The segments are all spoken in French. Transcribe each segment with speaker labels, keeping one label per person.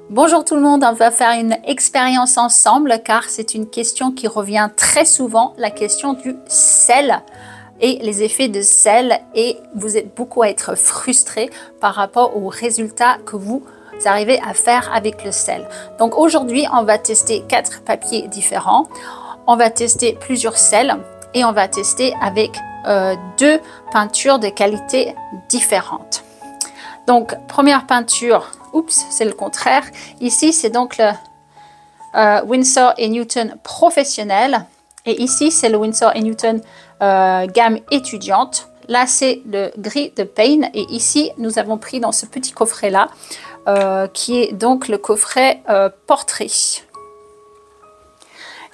Speaker 1: Bonjour tout le monde, on va faire une expérience ensemble car c'est une question qui revient très souvent, la question du sel et les effets de sel, et vous êtes beaucoup à être frustrés par rapport aux résultats que vous arrivez à faire avec le sel. Donc aujourd'hui, on va tester 4 papiers différents, on va tester plusieurs sels et on va tester avec 2 peintures de qualité différentes. Donc première peinture, oups, c'est le contraire. Ici, c'est donc le Winsor & Newton professionnel. Et ici, c'est le Winsor & Newton gamme étudiante. Là, c'est le gris de Payne. Et ici, nous avons pris dans ce petit coffret-là, qui est donc le coffret portrait.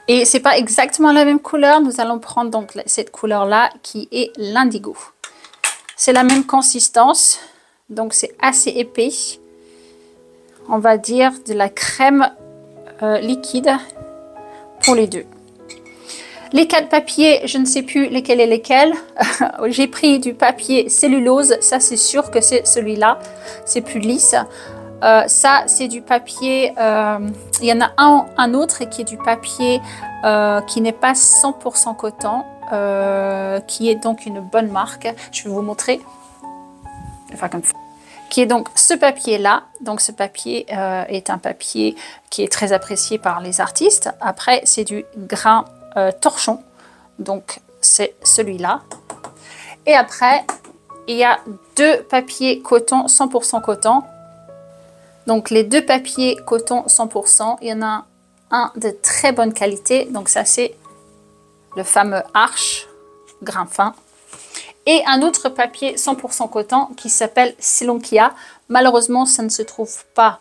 Speaker 1: Et c'est pas exactement la même couleur. Nous allons prendre donc cette couleur-là, qui est l'indigo. C'est la même consistance. Donc, c'est assez épais. On va dire de la crème liquide pour les deux. Les 4 papiers, je ne sais plus lesquels est lesquels. J'ai pris du papier cellulose, ça c'est sûr que c'est celui-là, c'est plus lisse. Ça c'est du papier, il y en a un autre qui est du papier qui n'est pas 100% coton, qui est donc une bonne marque. Je vais vous montrer. Enfin, comme qui est donc ce papier-là. Donc ce papier est un papier qui est très apprécié par les artistes. Après, c'est du grain torchon. Donc c'est celui-là. Et après, il y a 2 papiers coton, 100% coton. Donc les 2 papiers coton 100%, il y en a un de très bonne qualité. Donc ça, c'est le fameux Arches, grain fin. Et un autre papier 100% coton qui s'appelle Selonkia. Malheureusement, ça ne se trouve pas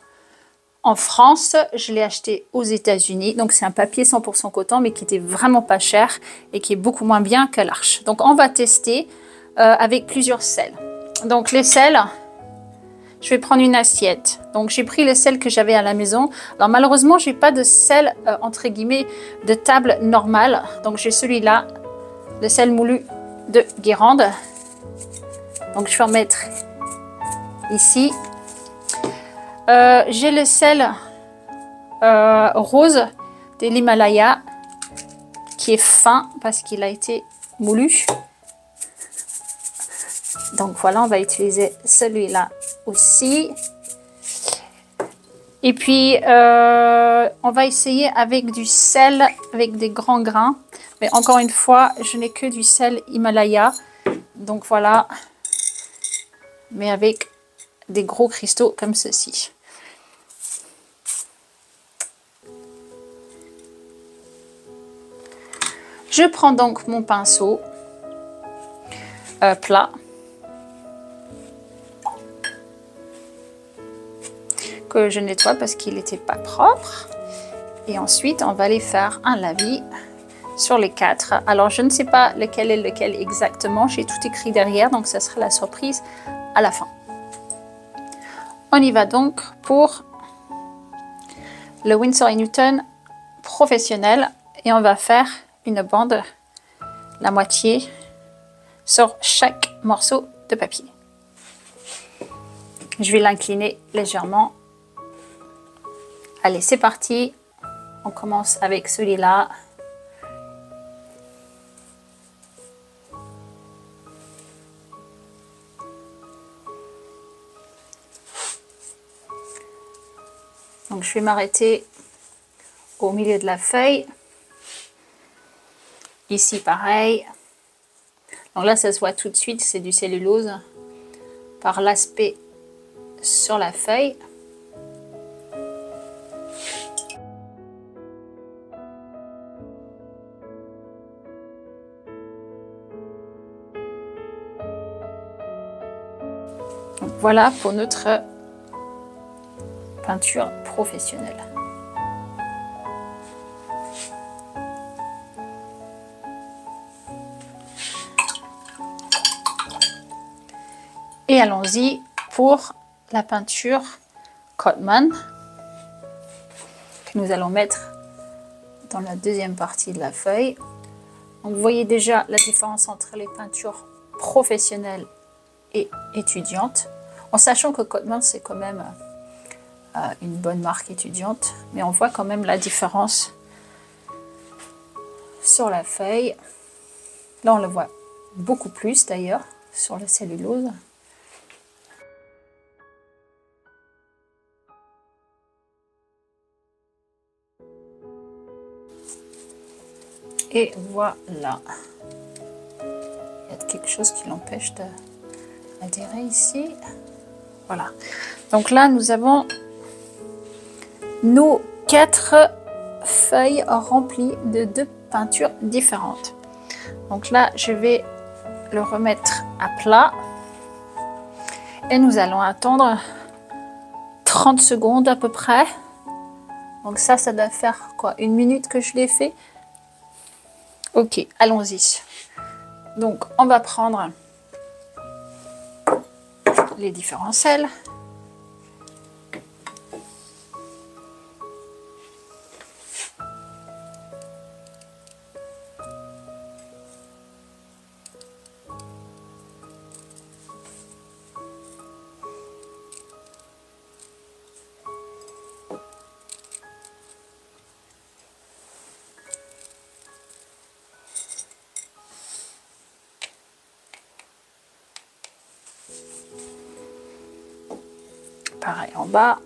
Speaker 1: en France. Je l'ai acheté aux États-Unis. Donc, c'est un papier 100% coton, mais qui était vraiment pas cher et qui est beaucoup moins bien que l'Arche. Donc, on va tester avec plusieurs sels. Donc, les sels, je vais prendre une assiette. Donc, j'ai pris le sel que j'avais à la maison. Alors, malheureusement, j'ai pas de sel, entre guillemets, de table normale. Donc, j'ai celui-là, le sel moulu de Guérande. Donc je vais en mettre ici. J'ai le sel rose de l'Himalaya qui est fin parce qu'il a été moulu. Donc voilà, on va utiliser celui-là aussi. Et puis on va essayer avec du sel avec des grands grains. Mais encore une fois, je n'ai que du sel Himalaya. Donc voilà. Mais avec des gros cristaux comme ceci. Je prends donc mon pinceau plat. Que je nettoie parce qu'il n'était pas propre. Et ensuite, on va aller faire un lavis sur les 4. Alors, je ne sais pas lequel est lequel exactement. J'ai tout écrit derrière, donc ça sera la surprise à la fin. On y va donc pour le Winsor & Newton professionnel. Et on va faire une bande, la moitié, sur chaque morceau de papier. Je vais l'incliner légèrement. Allez, c'est parti. On commence avec celui-là. Donc, je vais m'arrêter au milieu de la feuille. Ici, pareil. Donc là, ça se voit tout de suite, c'est du cellulose par l'aspect sur la feuille. Donc voilà pour notre peinture professionnelle. Et allons-y pour la peinture Cotman que nous allons mettre dans la deuxième partie de la feuille. Donc, vous voyez déjà la différence entre les peintures professionnelles et étudiantes, en sachant que Cotman c'est quand même une bonne marque étudiante, mais on voit quand même la différence sur la feuille. Là on le voit beaucoup plus d'ailleurs sur la cellulose. Et voilà. Il y a quelque chose qui l'empêche d'adhérer ici. Voilà. Donc là, nous avons nos 4 feuilles remplies de 2 peintures différentes. Donc là, je vais le remettre à plat. Et nous allons attendre 30 secondes à peu près. Donc ça doit faire quoi, 1 minute que je l'ai fait. Ok, allons-y. Donc, on va prendre les différents sels. Pareil en bas.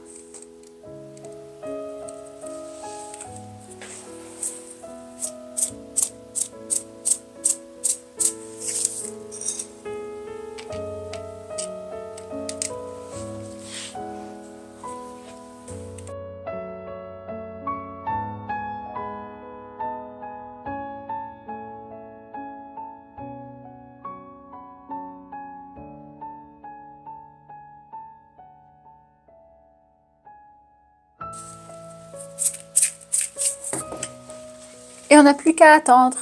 Speaker 1: Et on n'a plus qu'à attendre.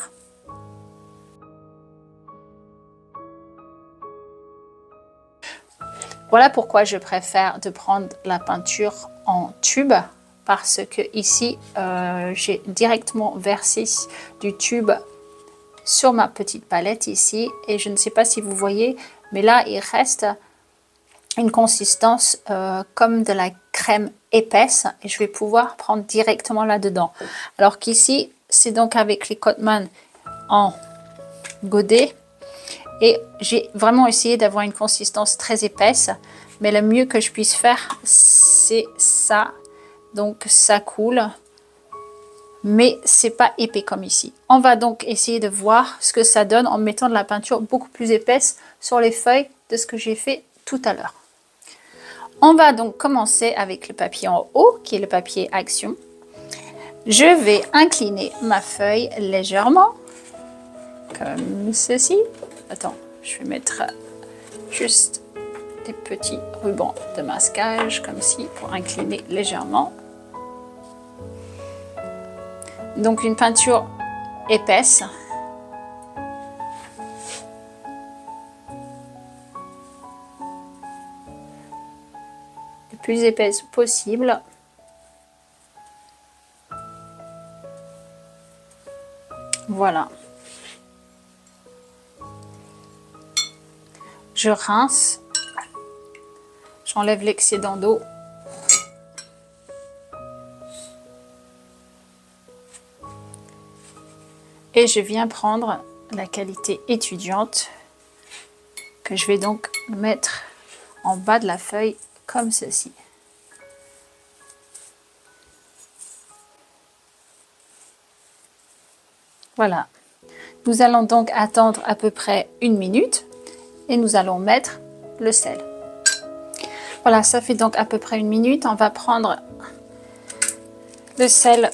Speaker 1: Voilà pourquoi je préfère de prendre la peinture en tube, parce que ici j'ai directement versé du tube sur ma petite palette ici, et je ne sais pas si vous voyez, mais là il reste une consistance comme de la crème épaisse, et je vais pouvoir prendre directement là-dedans. Alors qu'ici, c'est donc avec les Cotman en godet, et j'ai vraiment essayé d'avoir une consistance très épaisse, mais le mieux que je puisse faire, c'est ça. Donc ça coule, mais c'est pas épais comme ici. On va donc essayer de voir ce que ça donne en mettant de la peinture beaucoup plus épaisse sur les feuilles de ce que j'ai fait tout à l'heure. On va donc commencer avec le papier en haut, qui est le papier Action. Je vais incliner ma feuille légèrement, comme ceci. Attends, je vais mettre juste des petits rubans de masquage, comme ci, pour incliner légèrement. Donc une peinture épaisse. Le plus épaisse possible. Voilà. Je rince. J'enlève l'excédent d'eau. Et je viens prendre la qualité étudiante que je vais donc mettre en bas de la feuille comme ceci. Voilà. Nous allons donc attendre à peu près 1 minute et nous allons mettre le sel. Voilà, ça fait donc à peu près 1 minute. On va prendre le sel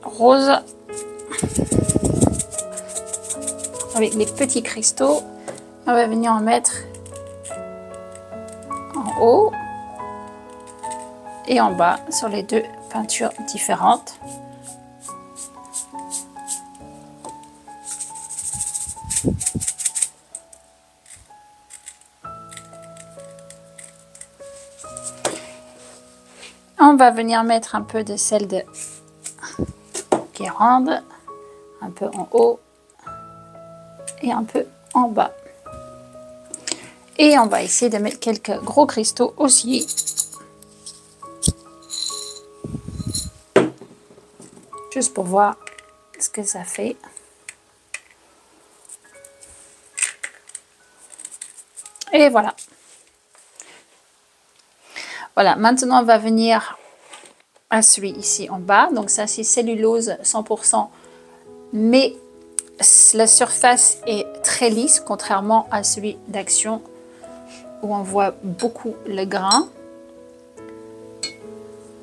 Speaker 1: rose avec les petits cristaux. On va venir en mettre en haut et en bas sur les 2 peintures différentes. On va venir mettre un peu de sel de Guérande, un peu en haut et un peu en bas. Et on va essayer de mettre quelques gros cristaux aussi. juste pour voir ce que ça fait. Et voilà. Voilà, maintenant on va venir à celui ici en bas. Donc ça c'est cellulose 100%, mais la surface est très lisse, contrairement à celui d'Action où on voit beaucoup le grain.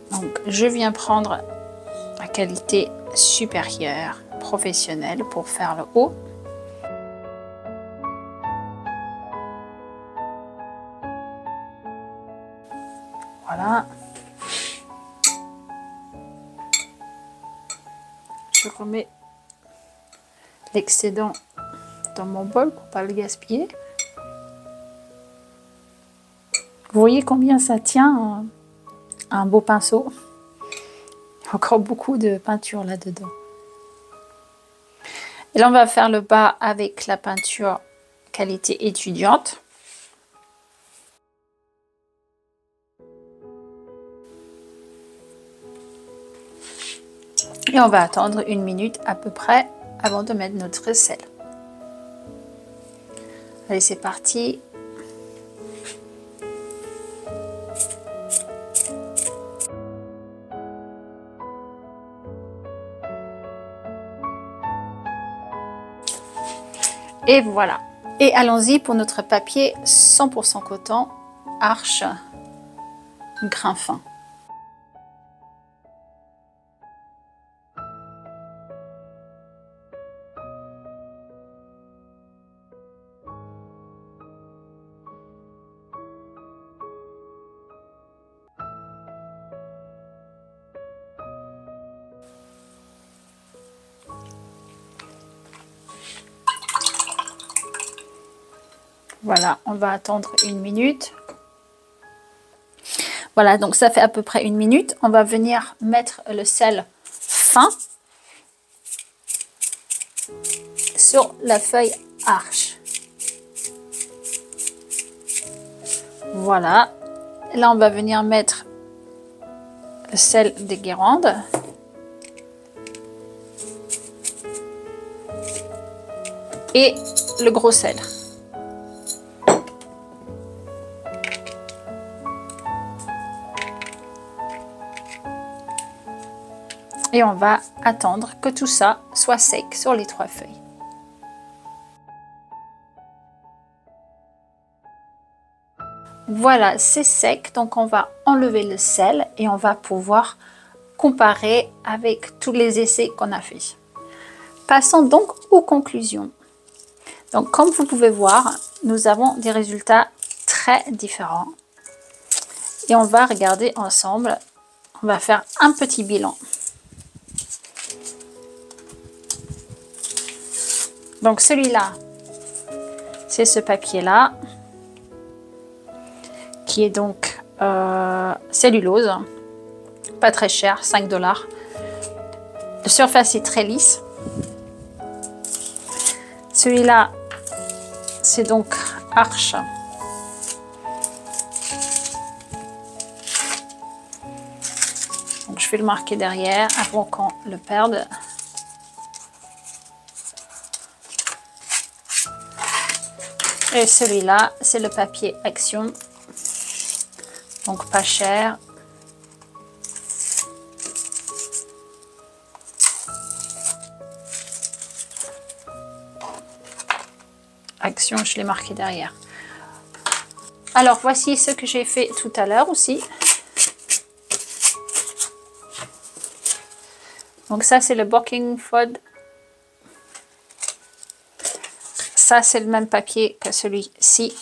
Speaker 1: Donc je viens prendre la qualité supérieure professionnelle pour faire le haut. Voilà. Je remets l'excédent dans mon bol pour ne pas le gaspiller. Vous voyez combien ça tient un beau pinceau. Il y a encore beaucoup de peinture là-dedans. Et là, on va faire le bas avec la peinture qualité étudiante. Et on va attendre 1 minute à peu près avant de mettre notre sel. Allez, c'est parti. Et voilà. Et allons-y pour notre papier 100% coton, Arches, grain fin. Voilà, on va attendre 1 minute. Voilà, donc ça fait à peu près 1 minute. On va venir mettre le sel fin sur la feuille Arche. Voilà. Là, on va venir mettre le sel de Guérande. Et le gros sel. Et on va attendre que tout ça soit sec sur les 3 feuilles. Voilà, c'est sec, donc on va enlever le sel et on va pouvoir comparer avec tous les essais qu'on a fait. Passons donc aux conclusions. Donc comme vous pouvez voir, nous avons des résultats très différents. Et on va regarder ensemble, on va faire un petit bilan. Donc celui-là, c'est ce papier-là, qui est donc cellulose, pas très cher, 5 $. La surface est très lisse. Celui-là, c'est donc Arche. Donc je vais le marquer derrière avant qu'on le perde. Et celui-là, c'est le papier Action, donc pas cher. Action, je l'ai marqué derrière. Alors, voici ce que j'ai fait tout à l'heure aussi. Donc ça, c'est le Bockingford. Ça, c'est le même papier que celui-ci.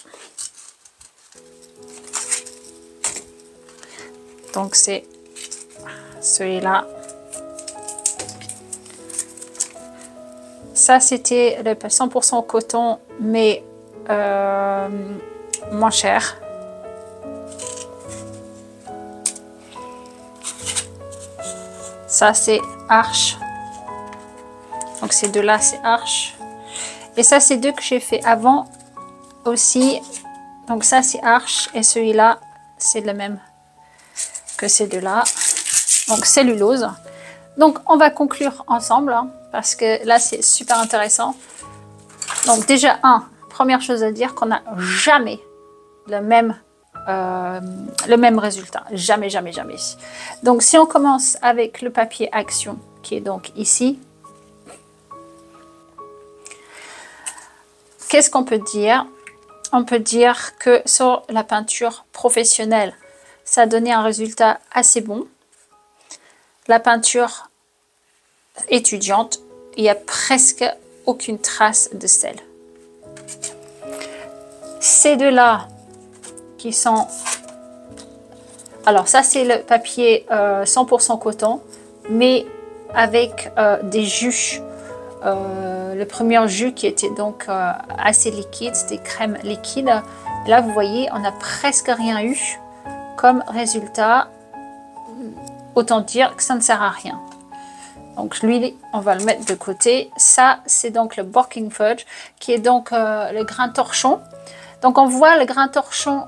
Speaker 1: Donc, c'est celui-là. Ça, c'était le 100% coton, mais moins cher. Ça, c'est Arche. Donc, ces deux-là, c'est Arche. Et ça, c'est deux que j'ai fait avant aussi. Donc ça, c'est Arche. Et celui-là, c'est le même que ces deux-là. Donc cellulose. Donc, on va conclure ensemble, hein, parce que là, c'est super intéressant. Donc, déjà, première chose à dire, qu'on n'a jamais le même résultat. Jamais, jamais, jamais. Donc, si on commence avec le papier Action, qui est donc ici, qu'est-ce qu'on peut dire? On peut dire que sur la peinture professionnelle, ça a donné un résultat assez bon. La peinture étudiante, il n'y a presque aucune trace de sel. Ces deux-là qui sont... Alors ça, c'est le papier 100% coton, mais avec des jus. Le premier jus qui était donc assez liquide, c'était crème liquide. Là, vous voyez, on n'a presque rien eu comme résultat. Autant dire que ça ne sert à rien. Donc lui, on va le mettre de côté. Ça, c'est donc le Barking Fudge, qui est donc le grain torchon. Donc on voit le grain torchon,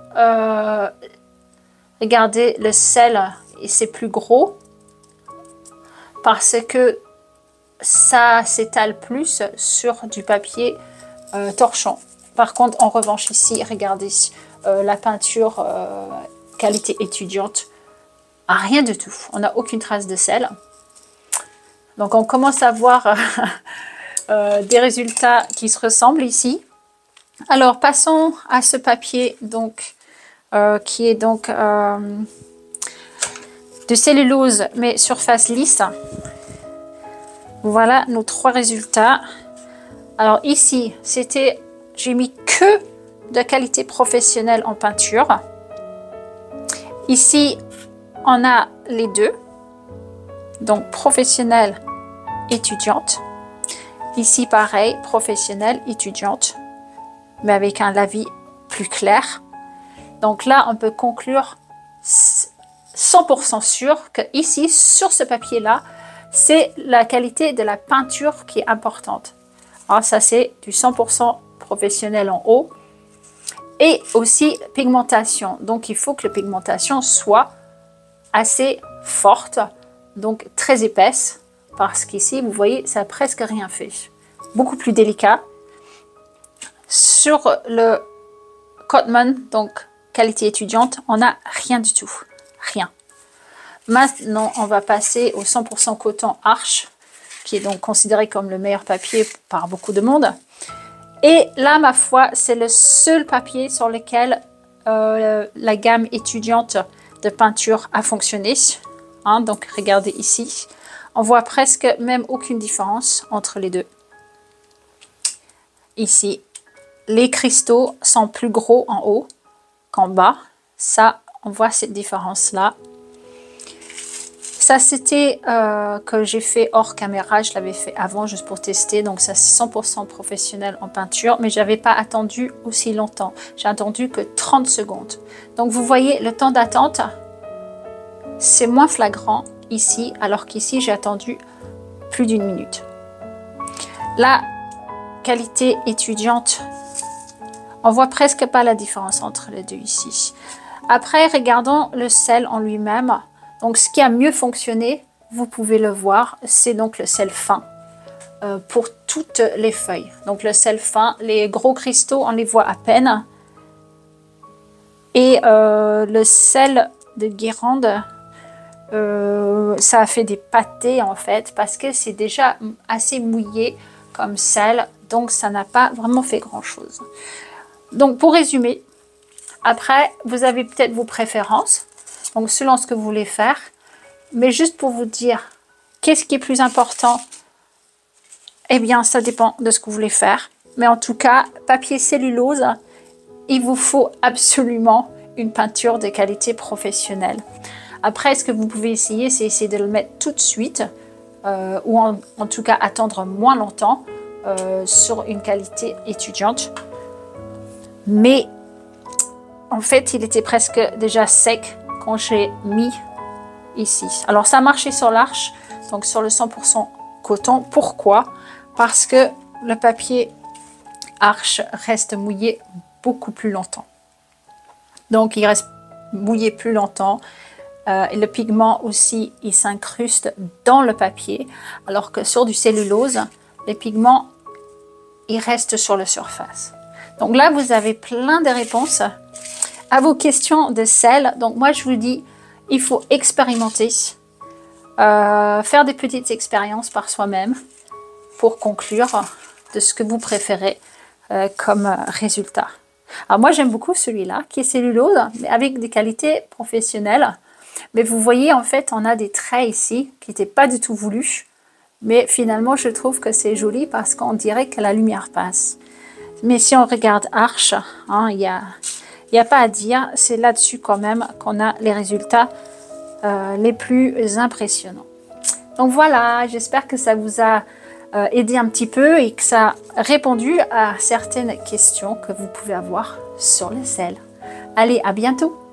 Speaker 1: regardez le sel, et c'est plus gros parce que ça s'étale plus sur du papier torchon. Par contre, en revanche ici, regardez, la peinture qualité étudiante, rien du tout. On n'a aucune trace de sel. Donc on commence à voir des résultats qui se ressemblent ici. Alors passons à ce papier donc qui est donc de cellulose mais surface lisse. Voilà nos trois résultats. Alors ici, j'ai mis que de qualité professionnelle en peinture. Ici, on a les deux. Donc professionnelle, étudiante. Ici, pareil, professionnelle, étudiante, mais avec un lavis plus clair. Donc là, on peut conclure 100% sûr que ici, sur ce papier-là, c'est la qualité de la peinture qui est importante. Alors ça, c'est du 100% professionnel en haut. Et aussi pigmentation. Donc, il faut que la pigmentation soit assez forte, donc très épaisse. Parce qu'ici, vous voyez, ça n'a presque rien fait. Beaucoup plus délicat. Sur le Cotman, donc qualité étudiante, on n'a rien du tout. Rien. Maintenant, on va passer au 100% coton Arches, qui est donc considéré comme le meilleur papier par beaucoup de monde. Et là, ma foi, c'est le seul papier sur lequel la gamme étudiante de peinture a fonctionné. Hein, donc, regardez ici. On voit presque même aucune différence entre les deux. Ici, les cristaux sont plus gros en haut qu'en bas. Ça, on voit cette différence-là. Ça, c'était que j'ai fait hors caméra. Je l'avais fait avant, juste pour tester. Donc, ça, c'est 100% professionnel en peinture. Mais je n'avais pas attendu aussi longtemps. J'ai attendu que 30 secondes. Donc, vous voyez, le temps d'attente, c'est moins flagrant ici, alors qu'ici, j'ai attendu plus d'1 minute. La qualité étudiante, on voit presque pas la différence entre les deux ici. Après, regardons le sel en lui-même. Donc, ce qui a mieux fonctionné, vous pouvez le voir, c'est donc le sel fin pour toutes les feuilles. Donc, le sel fin, les gros cristaux, on les voit à peine. Et le sel de Guérande, ça a fait des pâtés en fait, parce que c'est déjà assez mouillé comme sel. Donc, ça n'a pas vraiment fait grand-chose. Donc, pour résumer, après, vous avez peut-être vos préférences. Donc, selon ce que vous voulez faire. Mais juste pour vous dire, qu'est-ce qui est plus important? Eh bien, ça dépend de ce que vous voulez faire. Mais en tout cas, papier cellulose, il vous faut absolument une peinture de qualité professionnelle. Après, ce que vous pouvez essayer, c'est essayer de le mettre tout de suite. Ou en tout cas, attendre moins longtemps sur une qualité étudiante. Mais, en fait, il était presque déjà sec quand j'ai mis ici. Alors, ça a marché sur l'Arche, donc sur le 100% coton. Pourquoi? Parce que le papier Arche reste mouillé beaucoup plus longtemps. Donc, il reste mouillé plus longtemps. et le pigment aussi, il s'incruste dans le papier, alors que sur du cellulose, les pigments, ils restent sur la surface. Donc là, vous avez plein de réponses à vos questions de sel. Donc moi, je vous dis, il faut expérimenter, faire des petites expériences par soi-même pour conclure de ce que vous préférez comme résultat. Alors moi, j'aime beaucoup celui-là, qui est cellulose, mais avec des qualités professionnelles. Mais vous voyez, en fait, on a des traits ici qui n'étaient pas du tout voulus. Mais finalement, je trouve que c'est joli parce qu'on dirait que la lumière passe. Mais si on regarde Arches, hein, il n'y a pas à dire. C'est là-dessus quand même qu'on a les résultats les plus impressionnants. Donc voilà, j'espère que ça vous a aidé un petit peu et que ça a répondu à certaines questions que vous pouvez avoir sur le sel. Allez, à bientôt!